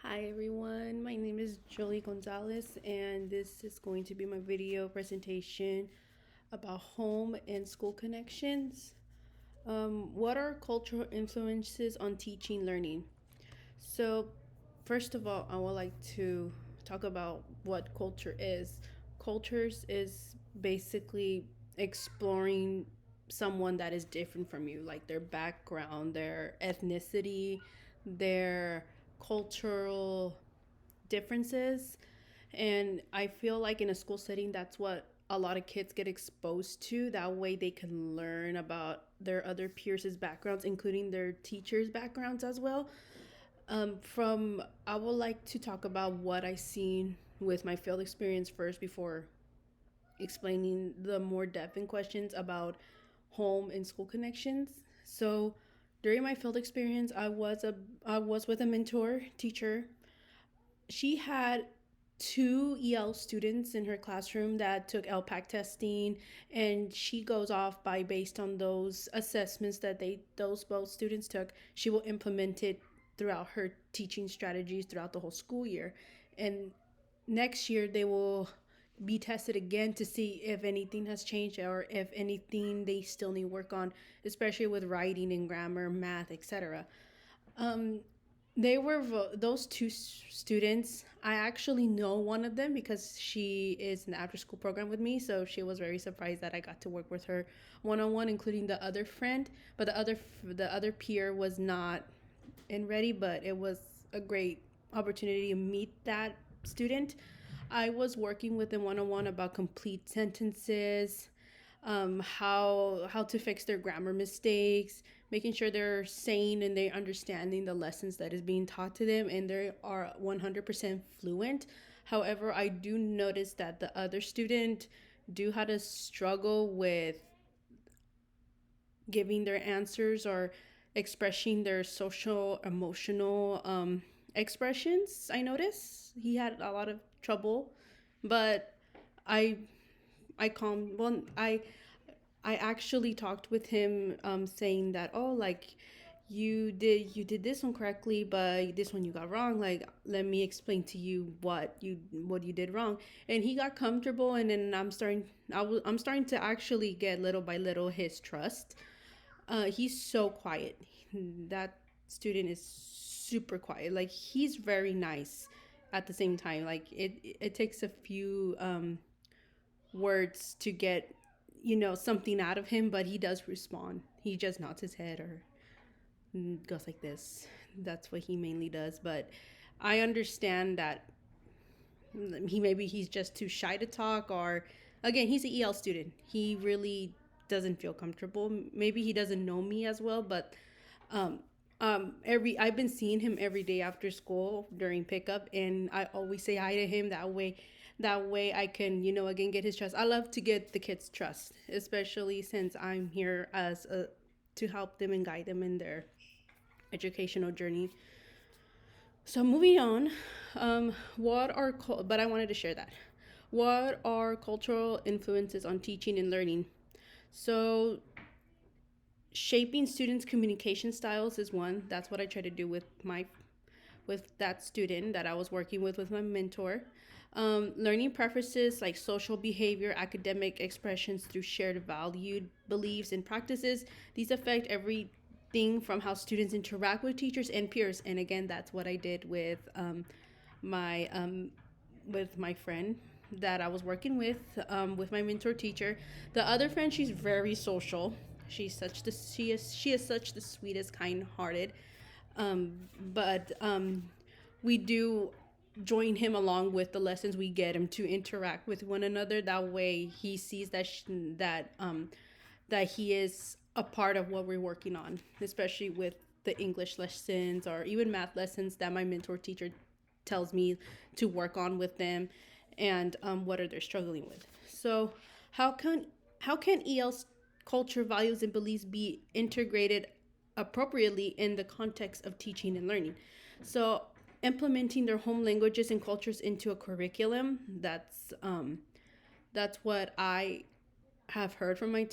Hi everyone, my name is Jolie Gonzalez, and this is going to be my video presentation about home and school connections. What are cultural influences on teaching learning? So, first of all, I would like to talk about what culture is. Cultures is basically exploring someone that is different from you, like their background, their ethnicity, their cultural differences. And I feel like in a school setting, that's what a lot of kids get exposed to. That way they can learn about their other peers' backgrounds, including their teachers' backgrounds as well. From I would like to talk about what I seen with my field experience first before explaining the more depth in questions about home and school connections. So during my field experience, I was with a mentor teacher. She had two EL students in her classroom that took LPAC testing, and she goes off by based on those assessments that those both students took. She will implement it throughout her teaching strategies throughout the whole school year, and next year they will be tested again to see if anything has changed or if anything they still need work on, especially with writing and grammar, math, etc. um they were those two students. I actually know one of them because she is in the after school program with me. So she was very surprised that I got to work with her one on one, including the other friend. But the other peer was not in ready. But it was a great opportunity to meet that student. I was working with them one on one about complete sentences, how to fix their grammar mistakes, making sure they're saying and they're understanding the lessons that is being taught to them, and they are 100% fluent. However, I do notice that the other student do have to struggle with giving their answers or expressing their social emotional expressions. I notice he had a lot of trouble, but I I calmed. Well, I actually talked with him, saying that, oh, like you did this one correctly, but this one you got wrong. Like, let me explain to you what you did wrong. And he got comfortable, and then I'm starting to actually get little by little his trust. He's so quiet. That student is super quiet. Like, he's very nice at the same time. Like, it takes a few words to get something out of him, but he does respond. He just nods his head or goes like this. That's what he mainly does. But I understand that he's just too shy to talk, or again, he's an EL student. He really doesn't feel comfortable. Maybe he doesn't know me as well. But um every I've been seeing him every day after school during pickup, and I always say hi to him. That way I can, again, get his trust. I love to get the kids trust, especially since I'm here as a to help them and guide them in their educational journey. So moving on, but I wanted to share that. What are cultural influences on teaching and learning? So shaping students' communication styles is one. That's what I try to do with that student that I was working with my mentor. Learning preferences like social behavior, academic expressions through shared valued beliefs and practices. These affect everything from how students interact with teachers and peers. And again, that's what I did my with my friend that I was working with my mentor teacher. The other friend, she's very social. She is such the sweetest, kind-hearted. But we do join him along with the lessons. We get him to interact with one another. That way, he sees that he is a part of what we're working on, especially with the English lessons or even math lessons that my mentor teacher tells me to work on with them, and what are they struggling with. So, how can EL's culture, values, and beliefs be integrated appropriately in the context of teaching and learning? So, implementing their home languages and cultures into a curriculum. That's what I have heard from my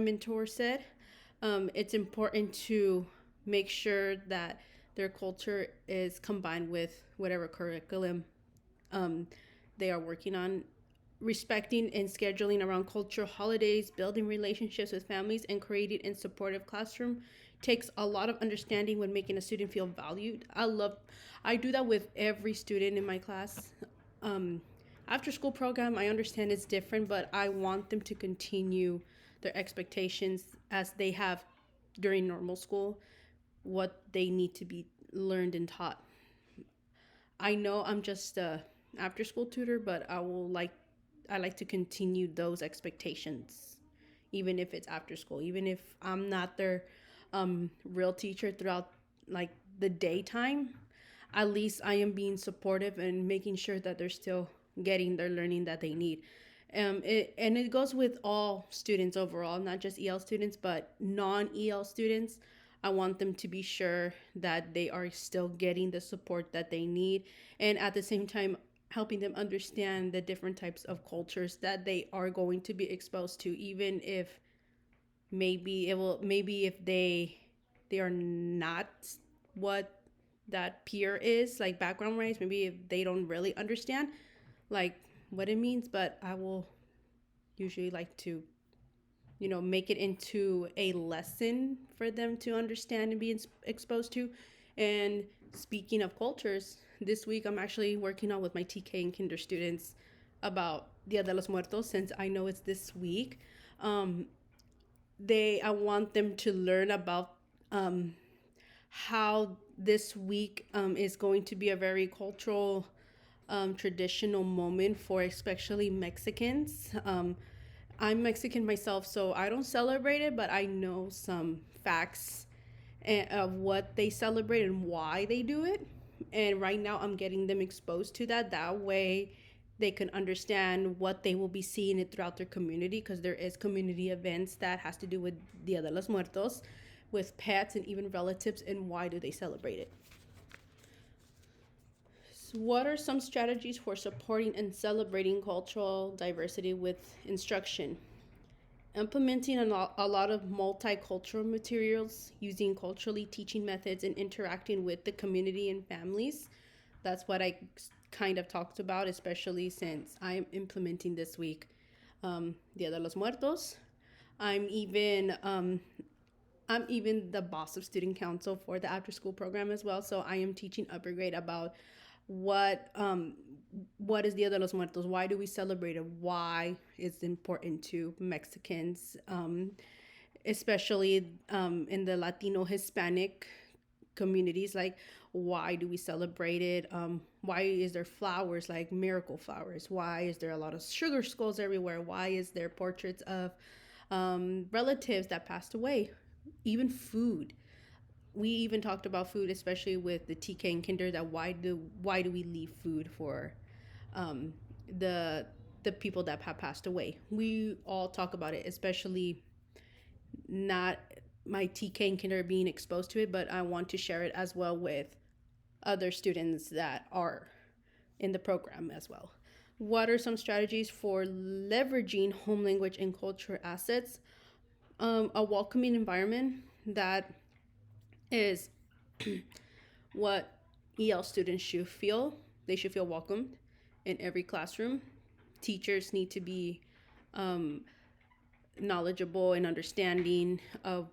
mentor said. It's important to make sure that their culture is combined with whatever curriculum um, they are working on. Respecting and scheduling around cultural holidays, building relationships with families, and creating a supportive classroom takes a lot of understanding when making a student feel valued. I do that with every student in my class. Um, After school program, I understand it's different, but I want them to continue their expectations as they have during normal school, what they need to be learned and taught. I know I'm just a after school tutor, but I like to continue those expectations, even if it's after school, even if I'm not their real teacher throughout like the daytime. At least I am being supportive and making sure that they're still getting their learning that they need. It goes with all students overall, not just EL students, but non EL students. I want them to be sure that they are still getting the support that they need, and at the same time, helping them understand the different types of cultures that they are going to be exposed to, even if maybe if they are not what that peer is like background wise, maybe if they don't really understand like what it means, but I will usually like to make it into a lesson for them to understand and be exposed to. And speaking of cultures, this week I'm actually working on with my TK and kinder students about Dia de los Muertos, since I know it's this week. um, I want them to learn about how this week is going to be a very cultural, traditional moment for especially Mexicans. I'm Mexican myself, so I don't celebrate it, but I know some facts of what they celebrate and why they do it. And right now, I'm getting them exposed to that. That way, they can understand what they will be seeing it throughout their community, because there is community events that has to do with Dia de los Muertos, with pets and even relatives, and why do they celebrate it. So what are some strategies for supporting and celebrating cultural diversity with instruction? Implementing a lot of multicultural materials, using culturally teaching methods, and interacting with the community and families. That's what I kind of talked about, especially since I'm implementing this week Dia de los Muertos. I'm even I'm even the boss of student council for the after school program as well. So I am teaching upper grade about what what is Dia de los Muertos, why do we celebrate it, why it's important to Mexicans, especially in the Latino Hispanic communities. Like, why do we celebrate it? Why is there flowers like miracle flowers? Why is there a lot of sugar skulls everywhere? Why is there portraits of relatives that passed away? Even food. We even talked about food, especially with the TK and Kinder. That why do we leave food for um, the people that have passed away? We all talk about it, especially not my TK and Kinder being exposed to it, but I want to share it as well with other students that are in the program as well. What are some strategies for leveraging home language and culture assets? A welcoming environment that is what EL students should feel. They should feel welcomed in every classroom. Teachers need to be knowledgeable and understanding of,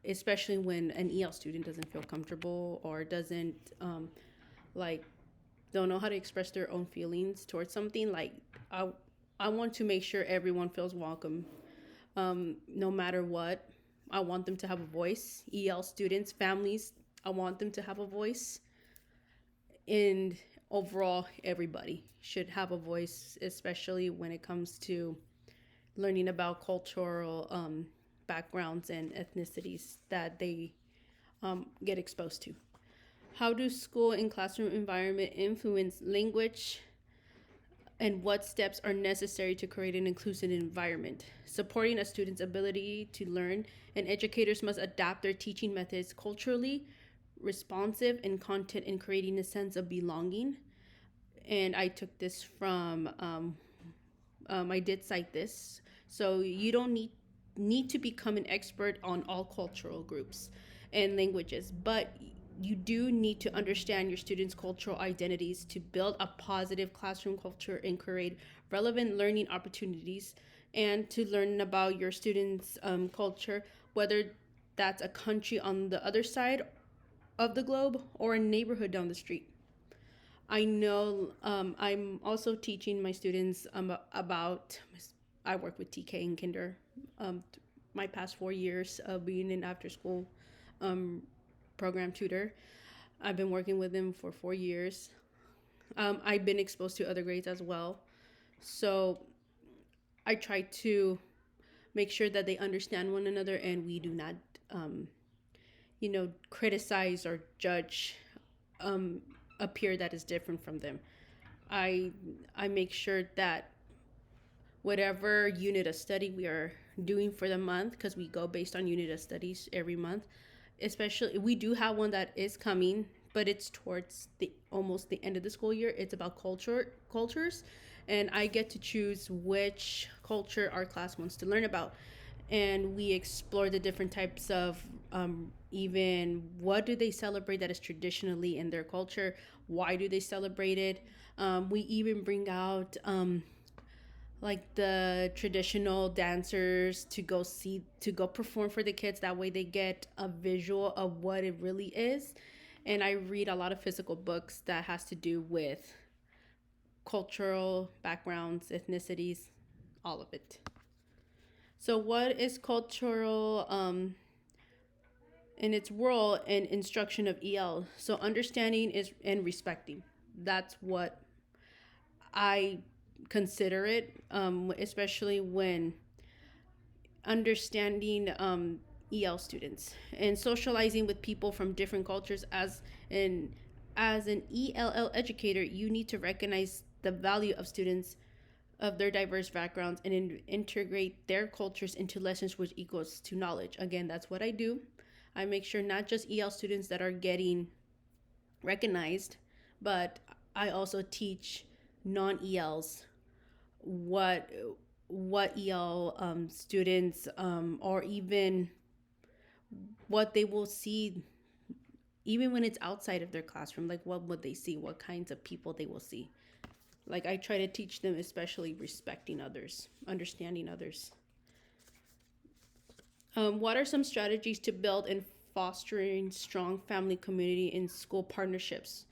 especially when an EL student doesn't feel comfortable or doesn't like don't know how to express their own feelings towards something. Like I want to make sure everyone feels welcome, no matter what. I want them to have a voice. EL students, families, I want them to have a voice. And overall, everybody should have a voice, especially when it comes to learning about cultural backgrounds and ethnicities that they get exposed to. How do school and classroom environment influence language, and what steps are necessary to create an inclusive environment? Supporting a student's ability to learn, and educators must adapt their teaching methods culturally responsive and content in creating a sense of belonging. And I took this from, I did cite this. So you don't need to become an expert on all cultural groups and languages, but you do need to understand your students' cultural identities to build a positive classroom culture and create relevant learning opportunities, and to learn about your students' culture, whether that's a country on the other side of the globe or a neighborhood down the street. I know I'm also teaching my students about. I work with TK and Kinder. Um, my past 4 years of being an after school um, program tutor, I've been working with them for 4 years. I've been exposed to other grades as well. So I try to make sure that they understand one another and we do not, um, criticize or judge um, a peer that is different from them. I I make sure that whatever unit of study we are doing for the month, because we go based on unit of studies every month, especially we do have one that is coming, but it's towards the almost the end of the school year. It's about cultures, and I get to choose which culture our class wants to learn about, and we explore the different types of even what do they celebrate that is traditionally in their culture, why do they celebrate it. We even bring out like the traditional dancers to go perform for the kids, that way they get a visual of what it really is. And I read a lot of physical books that has to do with cultural backgrounds, ethnicities, all of it. So what is cultural in its role in instruction of EL? So understanding is and respecting, that's what I consider it, especially when understanding EL students and socializing with people from different cultures. As an ELL educator, you need to recognize the value of students of their diverse backgrounds and integrate their cultures into lessons, which equals to knowledge. Again, that's what I do. I make sure not just EL students that are getting recognized, but I also teach non-ELs what EL students, or even what they will see, even when it's outside of their classroom. Like, what would they see? What kinds of people they will see? Like, I try to teach them, especially respecting others, understanding others. What are some strategies to build and fostering strong family community in school partnerships?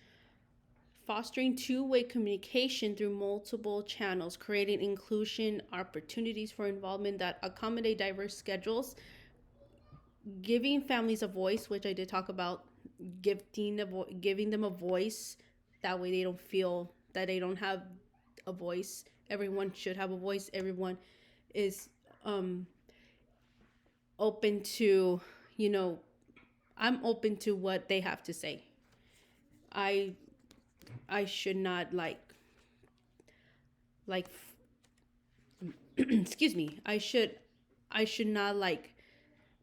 Fostering two-way communication through multiple channels, creating inclusion opportunities for involvement that accommodate diverse schedules, giving families a voice, which I did talk about, giving them a voice. That way they don't feel that they don't have a voice. Everyone should have a voice. Everyone is open to, you know, I'm open to what they have to say. I I should not like excuse me. I should not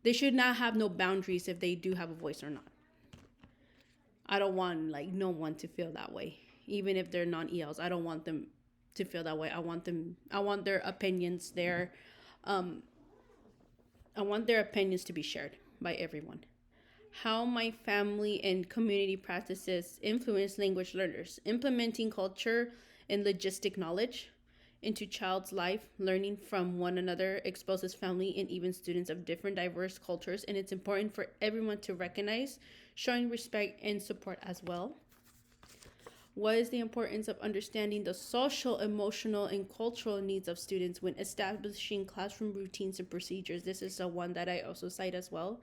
they should not have no boundaries if they do have a voice or not. I don't want no one to feel that way. Even if they're non-ELs, I don't want them to feel that way. I want their opinions there. Um I want their opinions to be shared by everyone. How my family and community practices influence language learners, implementing culture and logistic knowledge into child's life, learning from one another exposes family and even students of different diverse cultures, and it's important for everyone to recognize, showing respect and support as well. What is the importance of understanding the social, emotional, and cultural needs of students when establishing classroom routines and procedures? This is the one that I also cite as well.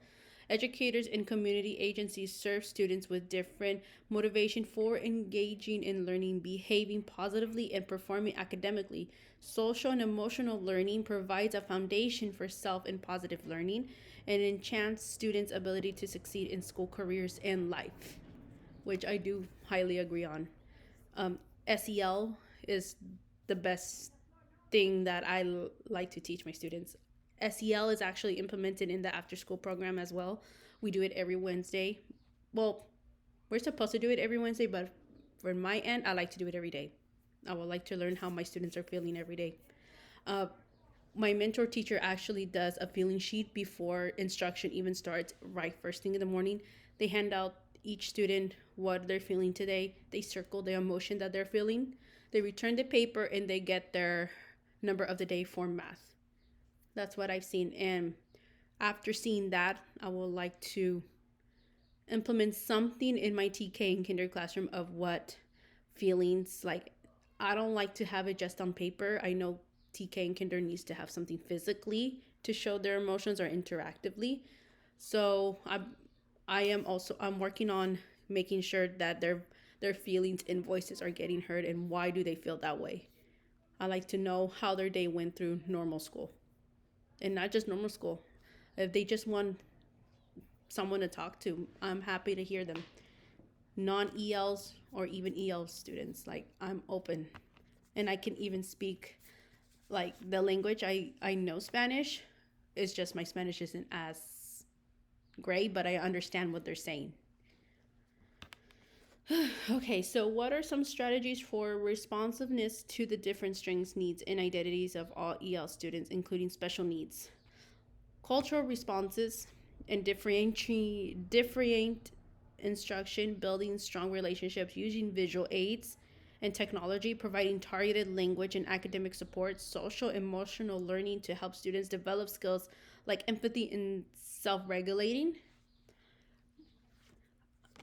Educators and community agencies serve students with different motivation for engaging in learning, behaving positively, and performing academically. Social and emotional learning provides a foundation for self and positive learning and enchants students' ability to succeed in school, careers, and life, which I do highly agree on. SEL is the best thing that like to teach my students. SEL is actually implemented in the after school program as well. We do it every Wednesday. Well, we're supposed to do it every Wednesday, but for my end, I like to do it every day. I would like to learn how my students are feeling every day. My mentor teacher actually does a feeling sheet before instruction even starts, right first thing in the morning. They hand out each student what they're feeling today. They circle the emotion that they're feeling. They return the paper and they get their number of the day for math. That's what I've seen. And after seeing that, I would like to implement something in my TK and kinder classroom of what feelings like. I don't like to have it just on paper. I know TK and kinder needs to have something physically to show their emotions or interactively. So I'm working on making sure that their feelings and voices are getting heard and why do they feel that way. I like to know how their day went through normal school. And not just normal school. If they just want someone to talk to, I'm happy to hear them. Non-ELs or even EL students, like I'm open. And I can even speak like the language. I know Spanish. It's just my Spanish isn't as great, but I understand what they're saying. Okay, so what are some strategies for responsiveness to the different strengths, needs, and identities of all EL students, including special needs? Cultural responses and different instruction, building strong relationships, using visual aids and technology, providing targeted language and academic support, social emotional learning to help students develop skills like empathy and self-regulating.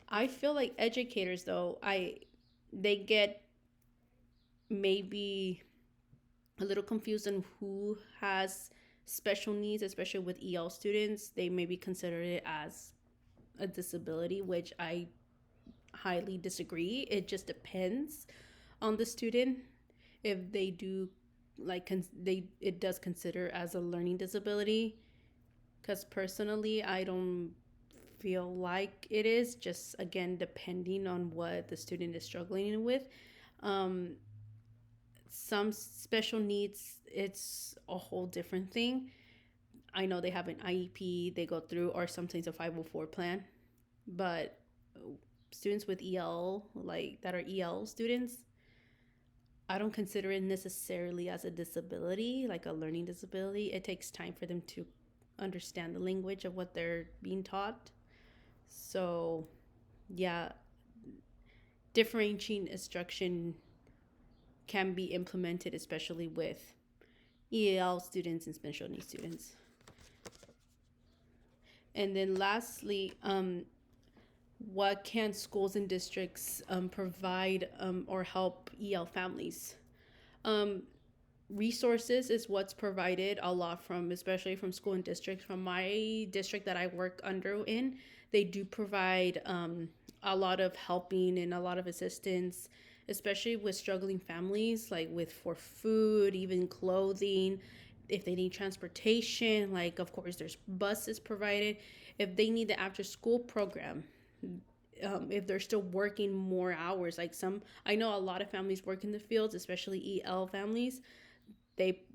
I feel like educators though, they get maybe a little confused on who has special needs, especially with EL students. They maybe consider it as a disability, which I highly disagree. It just depends on the student if they do like they it does consider as a learning disability. Because personally, I don't feel like it is. Just again, depending on what the student is struggling with. Um, some special needs, it's a whole different thing. I know they have an IEP they go through, or sometimes a 504 plan, but students with EL, like that are EL students, I don't consider it necessarily as a disability, like a learning disability. It takes time for them to understand the language of what they're being taught. So, yeah, differentiating instruction can be implemented, especially with EL students and special needs students. And then lastly, what can schools and districts provide or help EL families? Um, Resources is what's provided a lot from, especially from school and districts. From my district that I work under in, they do provide a lot of helping and a lot of assistance, especially with struggling families, like with for food, even clothing. If they need transportation, like of course there's buses provided. If they need the after school program, if they're still working more hours, like some, I know a lot of families work in the fields, especially EL families.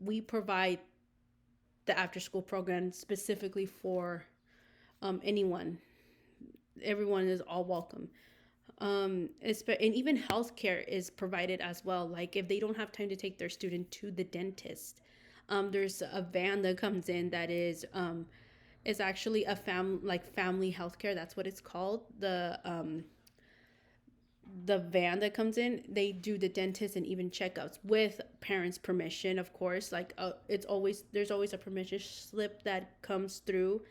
We provide the after school program specifically for anyone. Everyone is all welcome. And even healthcare is provided as well. Like if they don't have time to take their student to the dentist, there's a van that comes in that is actually a family healthcare. That's what it's called. The van that comes in, they do the dentist and even checkups with parents' permission, of course. Like there's always a permission slip that comes through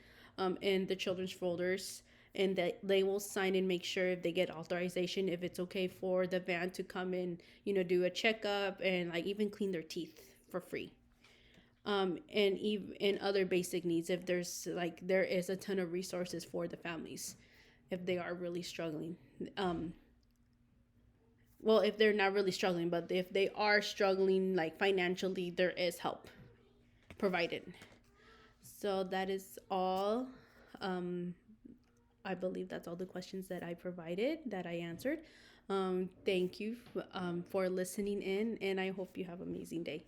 in the children's folders, and that they will sign and make sure if they get authorization if it's okay for the van to come in, do a checkup and like even clean their teeth for free. And even in other basic needs, if there is a ton of resources for the families if they are really struggling. Well, if they're not really struggling, but if they are struggling like financially, there is help provided. So that is all. I believe that's all the questions that I provided, that I answered. Thank you for listening in, and I hope you have an amazing day.